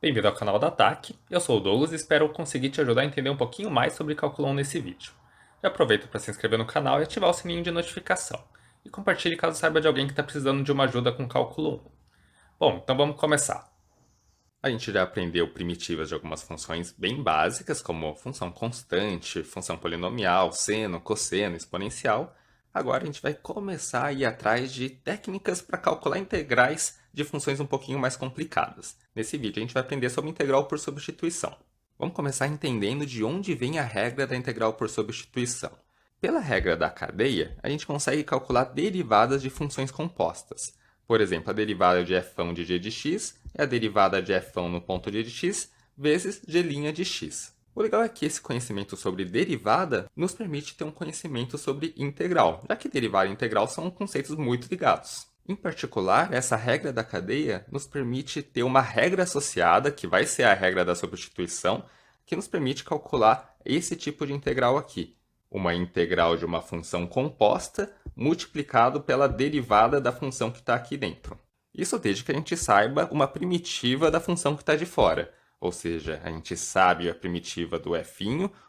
Bem-vindo ao canal da TAC, eu sou o Douglas e espero conseguir te ajudar a entender um pouquinho mais sobre cálculo 1 nesse vídeo. Já aproveita para se inscrever no canal e ativar o sininho de notificação. E compartilhe caso saiba de alguém que está precisando de uma ajuda com cálculo 1. Bom, então vamos começar. A gente já aprendeu primitivas de algumas funções bem básicas, como função constante, função polinomial, seno, cosseno, exponencial. Agora a gente vai começar a ir atrás de técnicas para calcular integrais de funções um pouquinho mais complicadas. Nesse vídeo a gente vai aprender sobre integral por substituição. Vamos começar entendendo de onde vem a regra da integral por substituição. Pela regra da cadeia, a gente consegue calcular derivadas de funções compostas. Por exemplo, a derivada de f de g de x é a derivada de f no ponto g de x vezes g' de x. O legal é que esse conhecimento sobre derivada nos permite ter um conhecimento sobre integral, já que derivada e integral são conceitos muito ligados. Em particular, essa regra da cadeia nos permite ter uma regra associada, que vai ser a regra da substituição, que nos permite calcular esse tipo de integral aqui. Uma integral de uma função composta multiplicado pela derivada da função que está aqui dentro. Isso desde que a gente saiba uma primitiva da função que está de fora. Ou seja, a gente sabe a primitiva do f,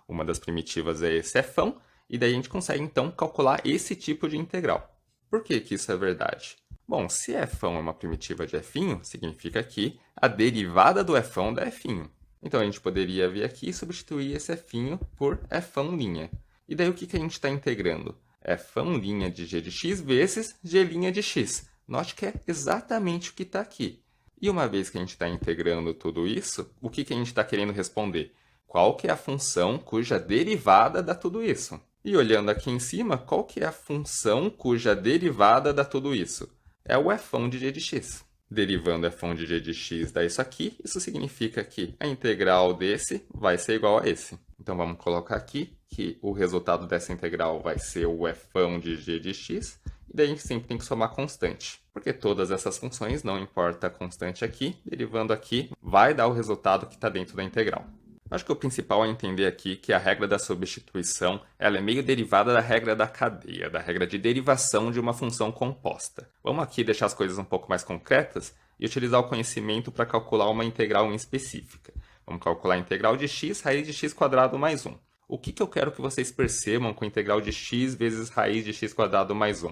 uma das primitivas é esse f, e daí a gente consegue então calcular esse tipo de integral. Por que que isso é verdade? Bom, se f é uma primitiva de f, significa que a derivada do f dá f. Então a gente poderia vir aqui e substituir esse f por f'. E daí o que a gente está integrando? F' de g de x vezes g' de x. Note que é exatamente o que está aqui. E uma vez que a gente está integrando tudo isso, o que a gente está querendo responder? Qual que é a função cuja derivada dá tudo isso? E olhando aqui em cima, qual que é a função cuja derivada dá tudo isso? É o f de g de x. Derivando f de g de x dá isso aqui, isso significa que a integral desse vai ser igual a esse. Então vamos colocar aqui que o resultado dessa integral vai ser o f de g de x, e daí a gente sempre tem que somar constante, porque todas essas funções, não importa a constante aqui, derivando aqui, vai dar o resultado que está dentro da integral. Acho que o principal é entender aqui que a regra da substituição ela é meio derivada da regra da cadeia, da regra de derivação de uma função composta. Vamos aqui deixar as coisas um pouco mais concretas e utilizar o conhecimento para calcular uma integral em específica. Vamos calcular a integral de x raiz de x² mais 1. O que eu quero que vocês percebam com a integral de x vezes raiz de x² mais 1?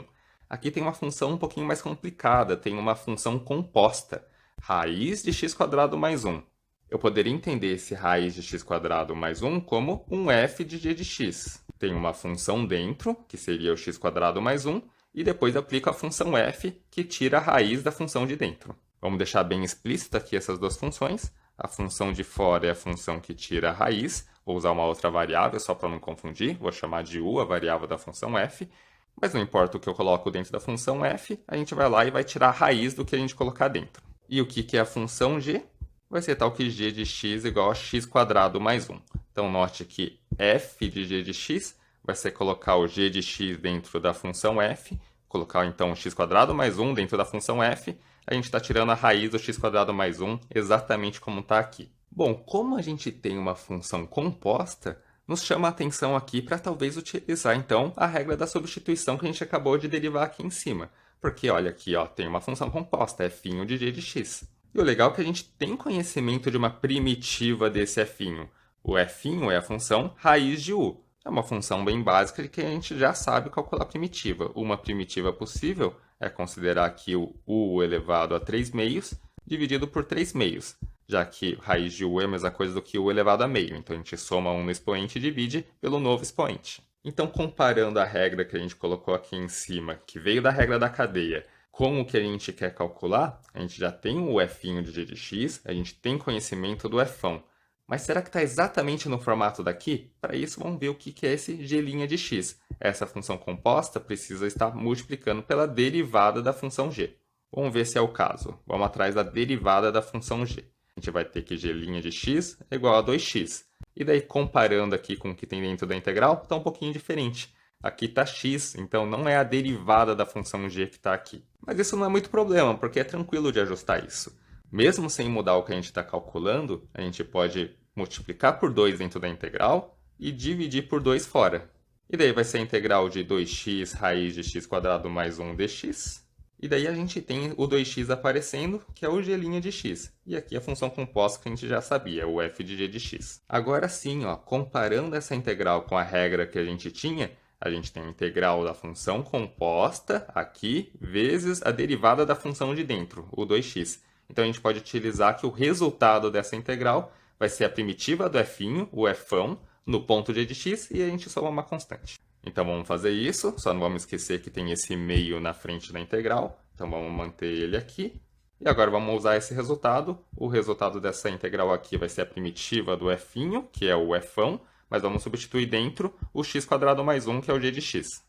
Aqui tem uma função um pouquinho mais complicada, tem uma função composta, raiz de x² mais 1. Eu poderia entender esse raiz de x² mais 1 como um f de g de x. Tem uma função dentro, que seria o x² mais 1, e depois aplico a função f, que tira a raiz da função de dentro. Vamos deixar bem explícito aqui essas duas funções. A função de fora é a função que tira a raiz. Vou usar uma outra variável só para não confundir. Vou chamar de u, a variável da função f. Mas não importa o que eu coloco dentro da função f, a gente vai lá e vai tirar a raiz do que a gente colocar dentro. E o que é a função g? Vai ser tal que g de x igual a x² mais 1. Então, note que f de g de x vai ser colocar o g de x dentro da função f, colocar então o x² mais 1 dentro da função f, a gente está tirando a raiz do x² mais 1 exatamente como está aqui. Bom, como a gente tem uma função composta, nos chama a atenção aqui para talvez utilizar então a regra da substituição que a gente acabou de derivar aqui em cima. Porque olha aqui, ó, tem uma função composta, f de g de x. E o legal é que a gente tem conhecimento de uma primitiva desse f. O f é a função raiz de u. É uma função bem básica de que a gente já sabe calcular primitiva. Uma primitiva possível é considerar aqui o u elevado a 3 meios dividido por 3 meios, já que raiz de u é a mesma coisa do que u elevado a meio. Então a gente soma 1 no expoente e divide pelo novo expoente. Então, comparando a regra que a gente colocou aqui em cima, que veio da regra da cadeia, com o que a gente quer calcular, a gente já tem o f de g de x, a gente tem conhecimento do f. Mas será que está exatamente no formato daqui? Para isso, vamos ver o que é esse g' de x. Essa função composta precisa estar multiplicando pela derivada da função g. Vamos ver se é o caso. Vamos atrás da derivada da função g. A gente vai ter que g' de x é igual a 2x. E daí, comparando aqui com o que tem dentro da integral, está um pouquinho diferente. Aqui está x, então não é a derivada da função g que está aqui. Mas isso não é muito problema, porque é tranquilo de ajustar isso. Mesmo sem mudar o que a gente está calculando, a gente pode multiplicar por 2 dentro da integral e dividir por 2 fora. E daí vai ser a integral de 2x raiz de x² mais 1 dx. E daí a gente tem o 2x aparecendo, que é o g' de x. E aqui a função composta que a gente já sabia, o f de g de x. Agora sim, ó, comparando essa integral com a regra que a gente tinha, a gente tem a integral da função composta aqui, vezes a derivada da função de dentro, o 2x. Então a gente pode utilizar que o resultado dessa integral vai ser a primitiva do f', o f'ão, no ponto g de x, e a gente soma uma constante. Então vamos fazer isso, só não vamos esquecer que tem esse meio na frente da integral. Então vamos manter ele aqui. E agora vamos usar esse resultado. O resultado dessa integral aqui vai ser a primitiva do f', que é o f'ão, mas vamos substituir dentro o x² mais 1, que é o g de x.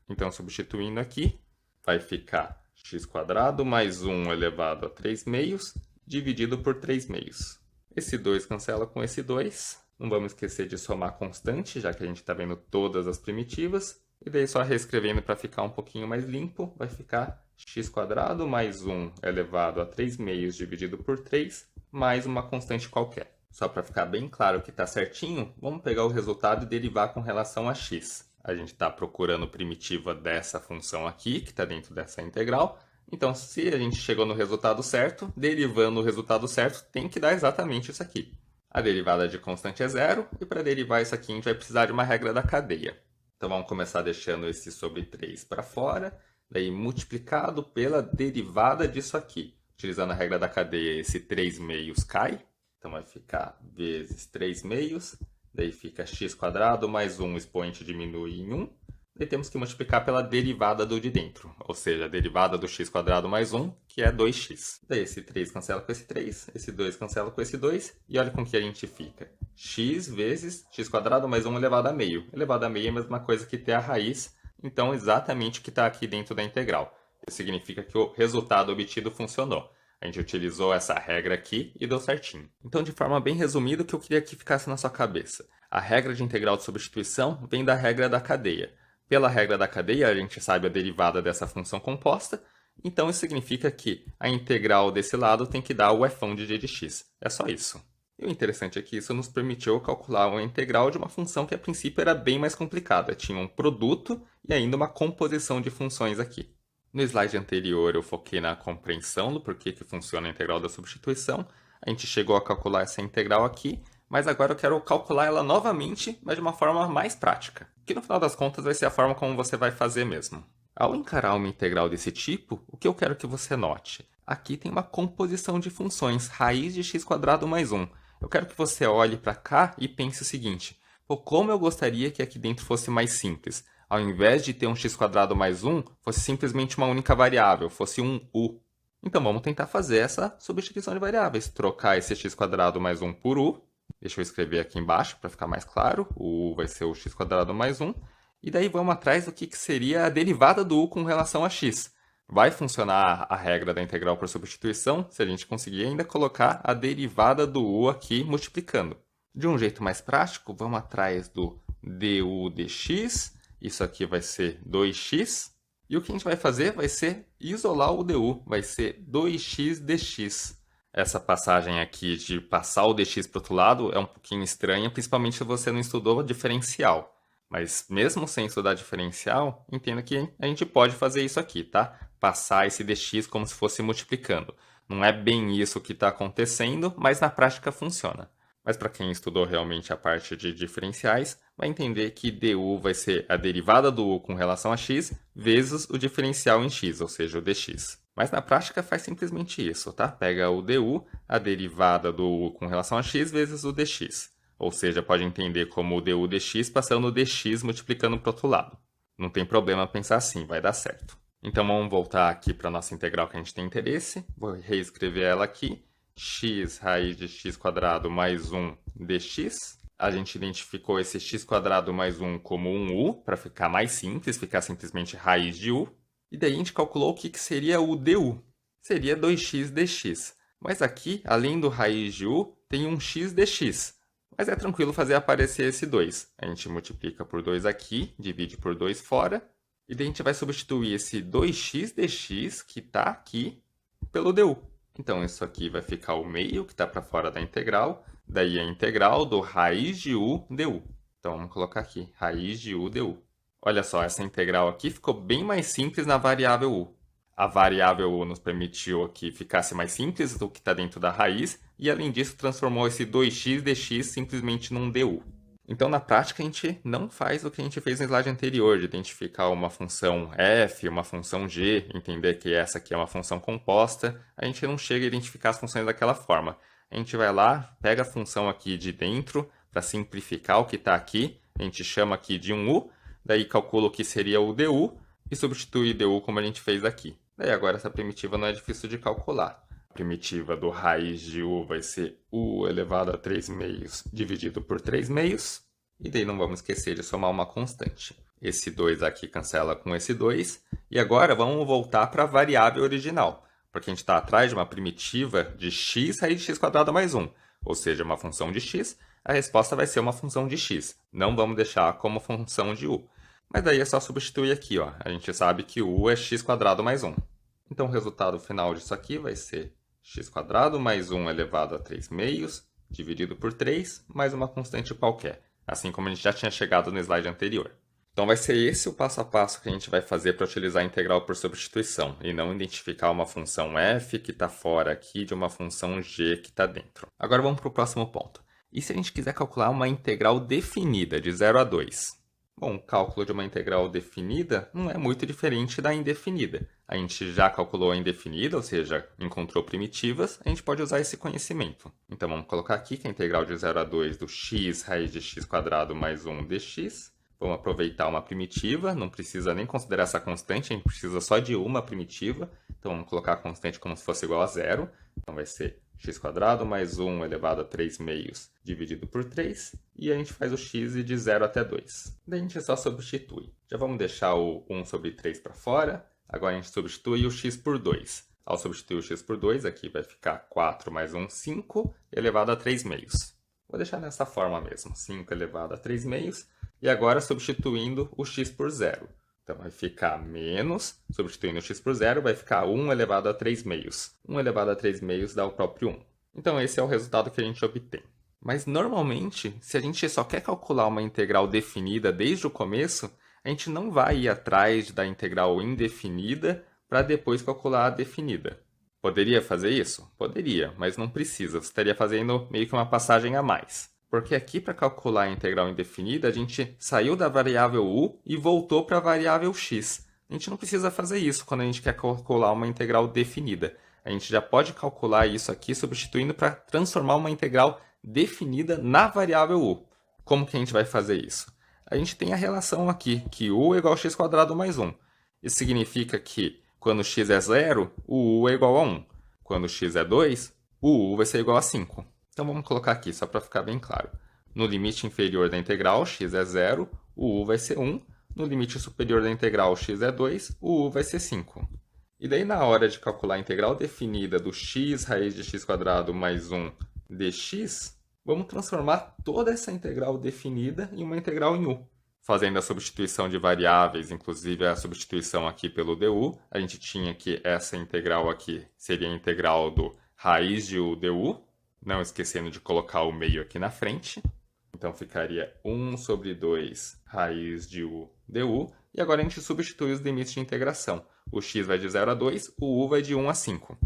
Então substituindo aqui, vai ficar x² mais 1 elevado a 3 meios, dividido por 3 meios. Esse 2 cancela com esse 2. Não vamos esquecer de somar constante, já que a gente está vendo todas as primitivas. E daí só reescrevendo para ficar um pouquinho mais limpo, vai ficar x² mais 1 elevado a 3 meios dividido por 3, mais uma constante qualquer. Só para ficar bem claro que está certinho, vamos pegar o resultado e derivar com relação a x. A gente está procurando primitiva dessa função aqui, que está dentro dessa integral. Então, se a gente chegou no resultado certo, derivando o resultado certo, tem que dar exatamente isso aqui. A derivada de constante é zero, e para derivar isso aqui a gente vai precisar de uma regra da cadeia. Então vamos começar deixando esse sobre 3 para fora, daí multiplicado pela derivada disso aqui. Utilizando a regra da cadeia, esse 3 meios cai, então vai ficar vezes 3 meios, daí fica x² mais 1, o expoente diminui em 1, daí temos que multiplicar pela derivada do de dentro, ou seja, a derivada do x² mais 1, que é 2x. Daí esse 3 cancela com esse 2 cancela com esse 2, e olha com que a gente fica. X vezes x² mais 1 elevado a meio. Elevado a meio é a mesma coisa que ter a raiz, então exatamente o que está aqui dentro da integral. Isso significa que o resultado obtido funcionou. A gente utilizou essa regra aqui e deu certinho. Então, de forma bem resumida, o que eu queria que ficasse na sua cabeça. A regra de integral de substituição vem da regra da cadeia. Pela regra da cadeia, a gente sabe a derivada dessa função composta, então isso significa que a integral desse lado tem que dar o f'ão de g de x. É só isso. E o interessante é que isso nos permitiu calcular uma integral de uma função que a princípio era bem mais complicada. Tinha um produto e ainda uma composição de funções aqui. No slide anterior eu foquei na compreensão do porquê que funciona a integral da substituição. A gente chegou a calcular essa integral aqui, mas agora eu quero calcular ela novamente, mas de uma forma mais prática, que no final das contas vai ser a forma como você vai fazer mesmo. Ao encarar uma integral desse tipo, o que eu quero que você note? Aqui tem uma composição de funções, raiz de x² mais 1. Eu quero que você olhe para cá e pense o seguinte: pô, como eu gostaria que aqui dentro fosse mais simples. Ao invés de ter um x² mais 1, fosse simplesmente uma única variável, fosse um u. Então vamos tentar fazer essa substituição de variáveis. Trocar esse x² mais 1 por u. Deixa eu escrever aqui embaixo para ficar mais claro. O u vai ser o x² mais 1. E daí vamos atrás do que seria a derivada do u com relação a x. Vai funcionar a regra da integral por substituição se a gente conseguir ainda colocar a derivada do u aqui multiplicando. De um jeito mais prático, vamos atrás do du dx. Isso aqui vai ser 2x. E o que a gente vai fazer vai ser isolar o du. Vai ser 2x dx. Essa passagem aqui de passar o dx para o outro lado é um pouquinho estranha, principalmente se você não estudou diferencial. Mas mesmo sem estudar diferencial, entenda que a gente pode fazer isso aqui, tá? Passar esse dx como se fosse multiplicando. Não é bem isso que está acontecendo, mas na prática funciona. Mas para quem estudou realmente a parte de diferenciais, vai entender que du vai ser a derivada do u com relação a x vezes o diferencial em x, ou seja, o dx. Mas na prática faz simplesmente isso, tá? Pega o du, a derivada do u com relação a x vezes o dx. Ou seja, pode entender como o du dx passando o dx multiplicando para o outro lado. Não tem problema pensar assim, vai dar certo. Então vamos voltar aqui para a nossa integral que a gente tem interesse. Vou reescrever ela aqui. X raiz de x² mais 1 dx. A gente identificou esse x² mais 1 como um u, para ficar mais simples, ficar simplesmente raiz de u. E daí a gente calculou o que seria o du. Seria 2x dx. Mas aqui, além do raiz de u, tem um x dx. Mas é tranquilo fazer aparecer esse 2. A gente multiplica por 2 aqui, divide por 2 fora. E daí a gente vai substituir esse 2x dx, que está aqui, pelo du. Então, isso aqui vai ficar o meio, que está para fora da integral. Daí a integral do raiz de u du. Então, vamos colocar aqui, raiz de u du. Olha só, essa integral aqui ficou bem mais simples na variável u. A variável u nos permitiu que ficasse mais simples do que está dentro da raiz, e além disso transformou esse 2x dx simplesmente num du. Então, na prática, a gente não faz o que a gente fez no slide anterior, de identificar uma função f, uma função g, entender que essa aqui é uma função composta. A gente não chega a identificar as funções daquela forma. A gente vai lá, pega a função aqui de dentro, para simplificar o que está aqui. A gente chama aqui de um u, daí calcula o que seria o du, e substitui o du como a gente fez aqui. Daí agora essa primitiva não é difícil de calcular. A primitiva do raiz de u vai ser u elevado a 3 meios dividido por 3 meios. E daí não vamos esquecer de somar uma constante. Esse 2 aqui cancela com esse 2. E agora vamos voltar para a variável original, porque a gente está atrás de uma primitiva de x raiz de x² mais 1. Ou seja, uma função de x, a resposta vai ser uma função de x. Não vamos deixar como função de u. Mas daí é só substituir aqui, ó. A gente sabe que u é x² mais 1. Então o resultado final disso aqui vai ser x² mais 1 elevado a 3 meios, dividido por 3, mais uma constante qualquer. Assim como a gente já tinha chegado no slide anterior. Então vai ser esse o passo a passo que a gente vai fazer para utilizar a integral por substituição, e não identificar uma função f que está fora aqui de uma função g que está dentro. Agora vamos para o próximo ponto. E se a gente quiser calcular uma integral definida de 0 a 2? Bom, o cálculo de uma integral definida não é muito diferente da indefinida. A gente já calculou a indefinida, ou seja, encontrou primitivas, a gente pode usar esse conhecimento. Então vamos colocar aqui que a integral de 0 a 2 do x raiz de x² mais 1 dx. Vamos aproveitar uma primitiva, não precisa nem considerar essa constante, a gente precisa só de uma primitiva. Então vamos colocar a constante como se fosse igual a zero. Então vai ser x² mais 1 elevado a 3 meios dividido por 3. E a gente faz o x de 0 até 2. Daí a gente só substitui. Já vamos deixar o 1 sobre 3 para fora. Agora a gente substitui o x por 2. Ao substituir o x por 2, aqui vai ficar 4 mais 1, 5, elevado a 3 meios. Vou deixar nessa forma mesmo, 5 elevado a 3 meios. E agora substituindo o x por 0. Então vai ficar menos, substituindo o x por 0, vai ficar 1 elevado a 3 meios. 1 elevado a 3 meios dá o próprio 1. Então esse é o resultado que a gente obtém. Mas normalmente, se a gente só quer calcular uma integral definida desde o começo, a gente não vai ir atrás da integral indefinida para depois calcular a definida. Poderia fazer isso? Poderia, mas não precisa. Você estaria fazendo meio que uma passagem a mais. Porque aqui, para calcular a integral indefinida, a gente saiu da variável u e voltou para a variável x. A gente não precisa fazer isso quando a gente quer calcular uma integral definida. A gente já pode calcular isso aqui substituindo para transformar uma integral definida na variável u. Como que a gente vai fazer isso? A gente tem a relação aqui, que u é igual a x² mais 1. Isso significa que quando x é 0, o u é igual a 1. Quando x é 2, o u vai ser igual a 5. Então vamos colocar aqui, só para ficar bem claro. No limite inferior da integral, x é 0, o u vai ser 1. No limite superior da integral, x é 2, o u vai ser 5. E daí na hora de calcular a integral definida do x raiz de x² mais 1 dx, vamos transformar toda essa integral definida em uma integral em u. Fazendo a substituição de variáveis, inclusive a substituição aqui pelo du, a gente tinha que essa integral aqui seria a integral do raiz de u du, não esquecendo de colocar o meio aqui na frente. Então ficaria 1 sobre 2 raiz de u du. E agora a gente substitui os limites de integração. O x vai de 0 a 2, o u vai de 1 a 5.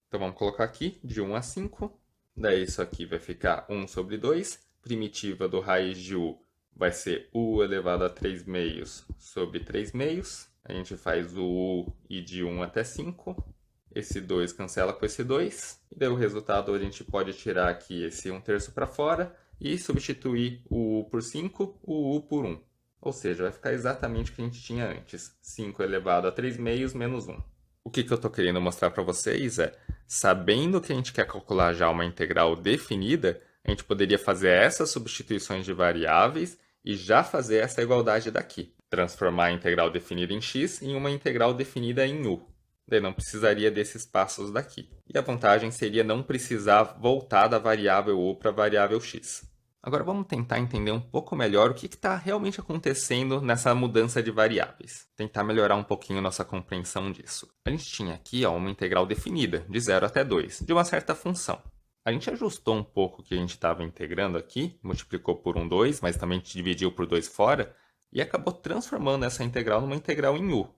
Então vamos colocar aqui de 1 a 5. Daí isso aqui vai ficar 1 sobre 2. Primitiva do raiz de u vai ser u elevado a 3 meios sobre 3 meios. A gente faz o u e de 1 até 5. Esse 2 cancela com esse 2. E daí o resultado a gente pode tirar aqui esse 1/3 para fora e substituir o u por 5, o u por 1. Ou seja, vai ficar exatamente o que a gente tinha antes. 5 elevado a 3 meios menos 1. O que eu estou querendo mostrar para vocês é, sabendo que a gente quer calcular já uma integral definida, a gente poderia fazer essas substituições de variáveis e já fazer essa igualdade daqui. Transformar a integral definida em x em uma integral definida em u. Daí não precisaria desses passos daqui. E a vantagem seria não precisar voltar da variável u para a variável x. Agora vamos tentar entender um pouco melhor o que está realmente acontecendo nessa mudança de variáveis. Tentar melhorar um pouquinho nossa compreensão disso. A gente tinha aqui uma integral definida, de 0 até 2, de uma certa função. A gente ajustou um pouco o que a gente estava integrando aqui, multiplicou por 1, 2, mas também dividiu por 2 fora, e acabou transformando essa integral numa integral em u.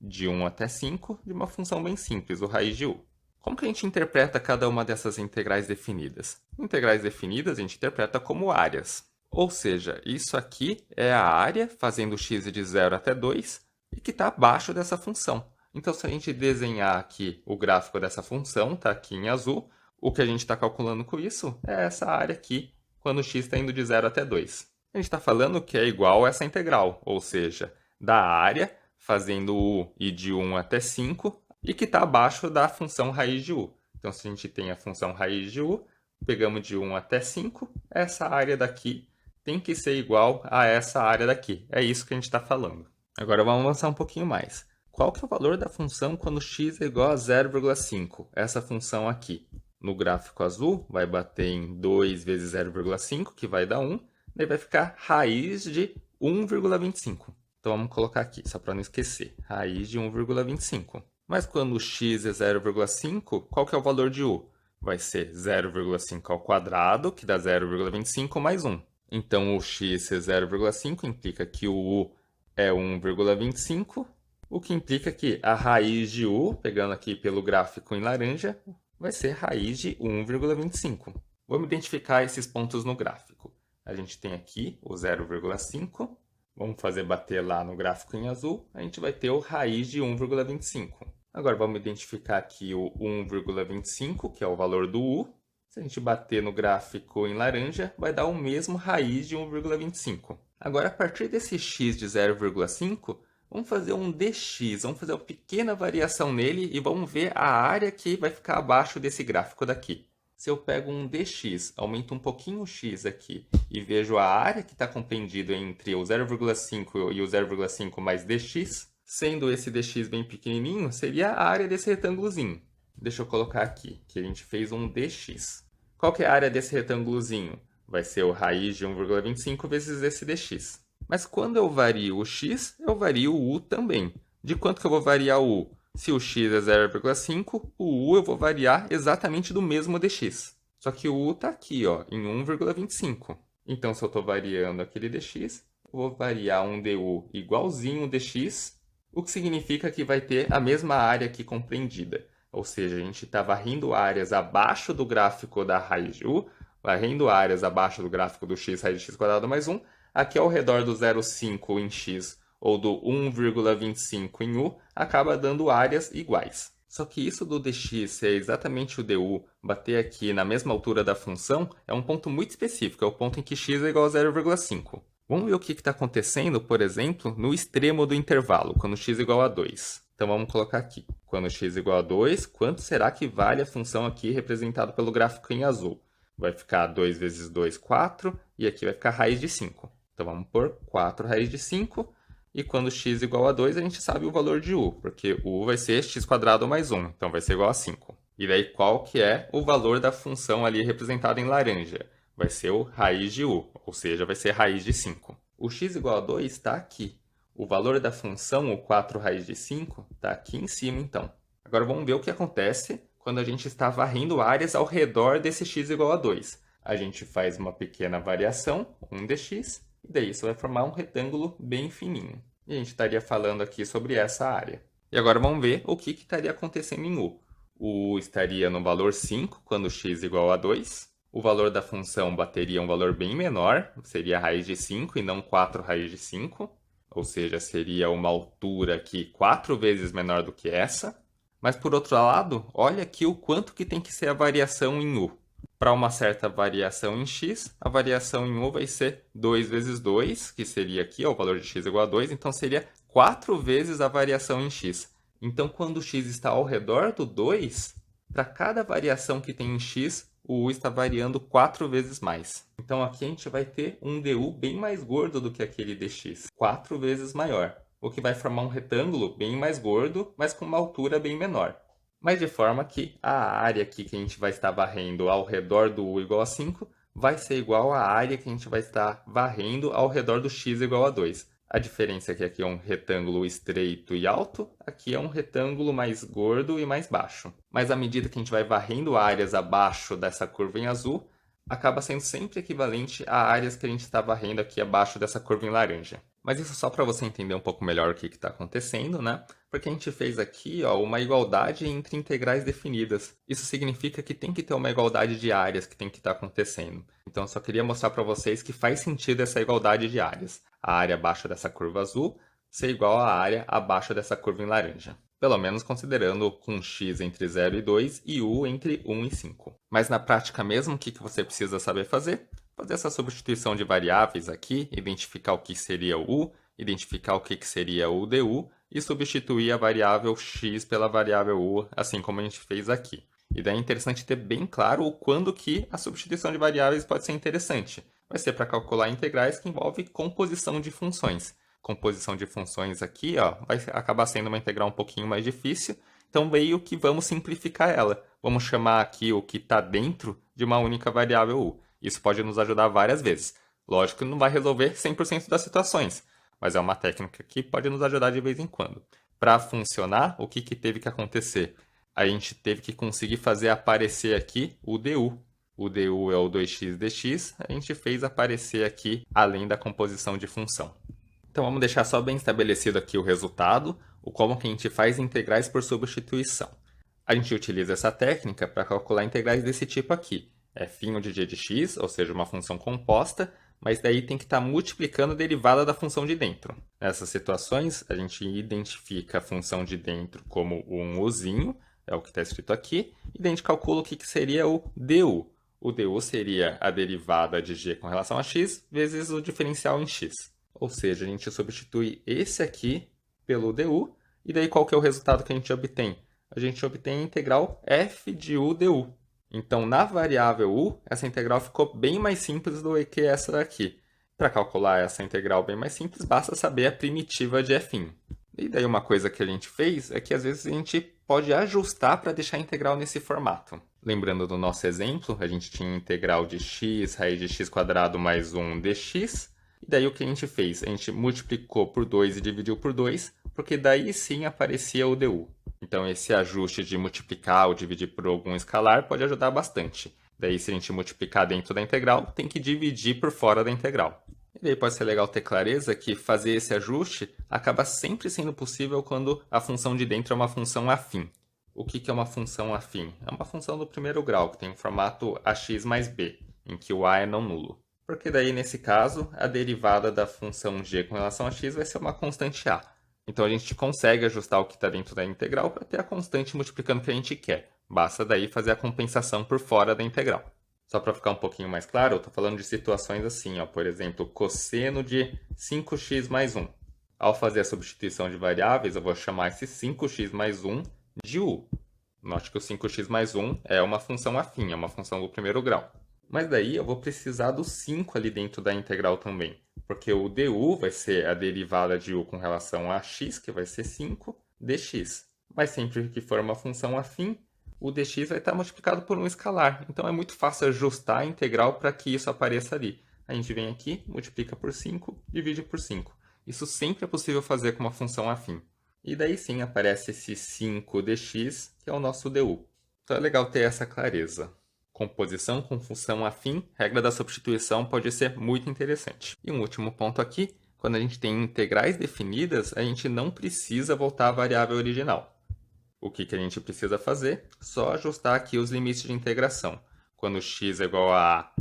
de 1 até 5 de uma função bem simples, o raiz de u. Como que a gente interpreta cada uma dessas integrais definidas? Integrais definidas a gente interpreta como áreas. Ou seja, isso aqui é a área fazendo x de 0 até 2 e que está abaixo dessa função. Então, se a gente desenhar aqui o gráfico dessa função, está aqui em azul, o que a gente está calculando com isso é essa área aqui, quando x está indo de 0 até 2. A gente está falando que é igual a essa integral, ou seja, da área fazendo u ir de 1 até 5 e que está abaixo da função raiz de u. Então, se a gente tem a função raiz de u, pegamos de 1 até 5, essa área daqui tem que ser igual a essa área daqui. É isso que a gente está falando. Agora vamos avançar um pouquinho mais. Qual que é o valor da função quando x é igual a 0,5? Essa função aqui. No gráfico azul, vai bater em 2 vezes 0,5, que vai dar 1. Daí vai ficar raiz de 1,25. Então vamos colocar aqui, só para não esquecer. Raiz de 1,25. Mas quando x é 0,5, qual que é o valor de u? Vai ser 0,5 ao quadrado, que dá 0,25 mais 1. Então, o x ser 0,5 implica que o u é 1,25, o que implica que a raiz de u, pegando aqui pelo gráfico em laranja, vai ser raiz de 1,25. Vamos identificar esses pontos no gráfico. A gente tem aqui o 0,5, vamos fazer bater lá no gráfico em azul, a gente vai ter o raiz de 1,25. Agora vamos identificar aqui o 1,25, que é o valor do u. Se a gente bater no gráfico em laranja, vai dar o mesmo raiz de 1,25. Agora, a partir desse x de 0,5, vamos fazer um dx, vamos fazer uma pequena variação nele e vamos ver a área que vai ficar abaixo desse gráfico daqui. Se eu pego um dx, aumento um pouquinho o x aqui e vejo a área que está compreendida entre o 0,5 e o 0,5 mais dx, sendo esse dx bem pequenininho, seria a área desse retângulozinho. Deixa eu colocar aqui, que a gente fez um dx. Qual que é a área desse retângulozinho? Vai ser o raiz de 1,25 vezes esse dx. Mas quando eu vario o x, eu vario o u também. De quanto que eu vou variar o u? Se o x é 0,5, o u eu vou variar exatamente do mesmo dx. Só que o u está aqui, ó, em 1,25. Então, se eu estou variando aquele dx, eu vou variar um du igualzinho o dx, o que significa que vai ter a mesma área aqui compreendida. Ou seja, a gente está varrendo áreas abaixo do gráfico da raiz de u, varrendo áreas abaixo do gráfico do x raiz de x quadrado mais 1, aqui ao redor do 0,5 em x ou do 1,25 em u, acaba dando áreas iguais. Só que isso do dx ser exatamente o du bater aqui na mesma altura da função é um ponto muito específico, é o ponto em que x é igual a 0,5. Vamos ver o que está acontecendo, por exemplo, no extremo do intervalo, quando x é igual a 2. Então vamos colocar aqui. Quando x é igual a 2, quanto será que vale a função aqui representada pelo gráfico em azul? Vai ficar 2 vezes 2, 4, e aqui vai ficar raiz de 5. Então vamos pôr 4 raiz de 5, e quando x é igual a 2, a gente sabe o valor de u, porque u vai ser x quadrado mais 1, então vai ser igual a 5. E daí qual que é o valor da função ali representada em laranja? Vai ser o raiz de u, ou seja, vai ser raiz de 5. O x igual a 2 está aqui. O valor da função, o 4 raiz de 5, está aqui em cima, então. Agora vamos ver o que acontece quando a gente está varrendo áreas ao redor desse x igual a 2. A gente faz uma pequena variação, um dx, e daí isso vai formar um retângulo bem fininho. E a gente estaria falando aqui sobre essa área. E agora vamos ver o que estaria acontecendo em u. O u estaria no valor 5 quando x igual a 2. O valor da função bateria um valor bem menor, seria raiz de 5 e não 4 raiz de 5. Ou seja, seria uma altura aqui 4 vezes menor do que essa. Mas, por outro lado, olha aqui o quanto que tem que ser a variação em u. Para uma certa variação em x, a variação em u vai ser 2 vezes 2, que seria aqui, ó, o valor de x igual a 2, então seria 4 vezes a variação em x. Então, quando o x está ao redor do 2, para cada variação que tem em x, o u está variando 4 vezes mais. Então, aqui a gente vai ter um du bem mais gordo do que aquele dx, 4 vezes maior, o que vai formar um retângulo bem mais gordo, mas com uma altura bem menor. Mas de forma que a área aqui que a gente vai estar varrendo ao redor do u igual a 5 vai ser igual à área que a gente vai estar varrendo ao redor do x igual a 2. A diferença é que aqui é um retângulo estreito e alto, aqui é um retângulo mais gordo e mais baixo. Mas à medida que a gente vai varrendo áreas abaixo dessa curva em azul, acaba sendo sempre equivalente a áreas que a gente está varrendo aqui abaixo dessa curva em laranja. Mas isso só para você entender um pouco melhor o que está acontecendo, né? Porque a gente fez aqui, ó, uma igualdade entre integrais definidas. Isso significa que tem que ter uma igualdade de áreas que tem que estar acontecendo. Então, eu só queria mostrar para vocês que faz sentido essa igualdade de áreas. A área abaixo dessa curva azul ser igual à área abaixo dessa curva em laranja. Pelo menos considerando com x entre 0 e 2 e u entre 1 e 5. Mas na prática mesmo, o que você precisa saber fazer? Fazer essa substituição de variáveis aqui, identificar o que seria o u, identificar o que seria o du, e substituir a variável x pela variável u, assim como a gente fez aqui. E daí é interessante ter bem claro o quando que a substituição de variáveis pode ser interessante. Vai ser para calcular integrais que envolve composição de funções. Composição de funções aqui, ó, vai acabar sendo uma integral um pouquinho mais difícil, então meio que vamos simplificar ela. Vamos chamar aqui o que está dentro de uma única variável u. Isso pode nos ajudar várias vezes. Lógico que não vai resolver 100% das situações, mas é uma técnica que pode nos ajudar de vez em quando. Para funcionar, o que teve que acontecer? A gente teve que conseguir fazer aparecer aqui o du. O du é o 2x dx, a gente fez aparecer aqui além da composição de função. Então vamos deixar só bem estabelecido aqui o resultado, o como que a gente faz integrais por substituição. A gente utiliza essa técnica para calcular integrais desse tipo aqui. F' de g de x, ou seja, uma função composta, mas daí tem que estar multiplicando a derivada da função de dentro. Nessas situações, a gente identifica a função de dentro como um uzinho, é o que está escrito aqui, e daí a gente calcula o que seria o du. O du seria a derivada de g com relação a x vezes o diferencial em x. Ou seja, a gente substitui esse aqui pelo du, e daí qual que é o resultado que a gente obtém? A gente obtém a integral f de u du. Então, na variável u, essa integral ficou bem mais simples do que essa daqui. Para calcular essa integral bem mais simples, basta saber a primitiva de f'. E daí uma coisa que a gente fez é que às vezes a gente pode ajustar para deixar a integral nesse formato. Lembrando do nosso exemplo, a gente tinha integral de x, raiz de x² mais 1 dx. E daí o que a gente fez? A gente multiplicou por 2 e dividiu por 2, porque daí sim aparecia o du. Então, esse ajuste de multiplicar ou dividir por algum escalar pode ajudar bastante. Daí, se a gente multiplicar dentro da integral, tem que dividir por fora da integral. E daí pode ser legal ter clareza que fazer esse ajuste acaba sempre sendo possível quando a função de dentro é uma função afim. O que é uma função afim? É uma função do primeiro grau, que tem o formato ax mais b, em que o a é não nulo. Porque daí, nesse caso, a derivada da função g com relação a x vai ser uma constante a. Então, a gente consegue ajustar o que está dentro da integral para ter a constante multiplicando o que a gente quer. Basta daí fazer a compensação por fora da integral. Só para ficar um pouquinho mais claro, eu estou falando de situações assim, ó, por exemplo, cosseno de 5x mais 1. Ao fazer a substituição de variáveis, eu vou chamar esse 5x mais 1 de u. Note que o 5x mais 1 é uma função afim, é uma função do primeiro grau. Mas daí eu vou precisar do 5 ali dentro da integral também. Porque o du vai ser a derivada de u com relação a x, que vai ser 5 dx. Mas sempre que for uma função afim, o dx vai estar multiplicado por um escalar. Então é muito fácil ajustar a integral para que isso apareça ali. A gente vem aqui, multiplica por 5, divide por 5. Isso sempre é possível fazer com uma função afim. E daí sim aparece esse 5 dx, que é o nosso du. Então é legal ter essa clareza. Composição com função afim, regra da substituição pode ser muito interessante. E um último ponto aqui, quando a gente tem integrais definidas, a gente não precisa voltar à variável original. O que a gente precisa fazer? Só ajustar aqui os limites de integração. Quando x é igual a a,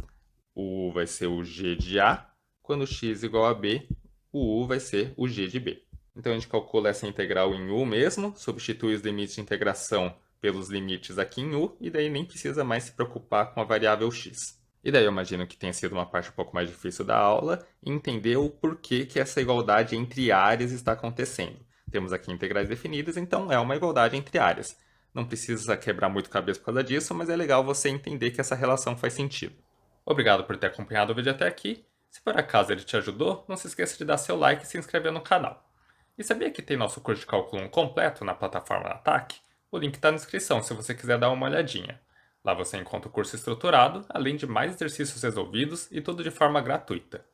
o u vai ser o g de a. Quando x é igual a b, o u vai ser o g de b. Então a gente calcula essa integral em u mesmo, substitui os limites de integração pelos limites aqui em u, e daí nem precisa mais se preocupar com a variável x. E daí eu imagino que tenha sido uma parte um pouco mais difícil da aula, entender o porquê que essa igualdade entre áreas está acontecendo. Temos aqui integrais definidas, então é uma igualdade entre áreas. Não precisa quebrar muito cabeça por causa disso, mas é legal você entender que essa relação faz sentido. Obrigado por ter acompanhado o vídeo até aqui. Se por acaso ele te ajudou, não se esqueça de dar seu like e se inscrever no canal. E sabia que tem nosso curso de cálculo 1 completo na plataforma Ataque? O link está na descrição se você quiser dar uma olhadinha. Lá você encontra o curso estruturado, além de mais exercícios resolvidos e tudo de forma gratuita.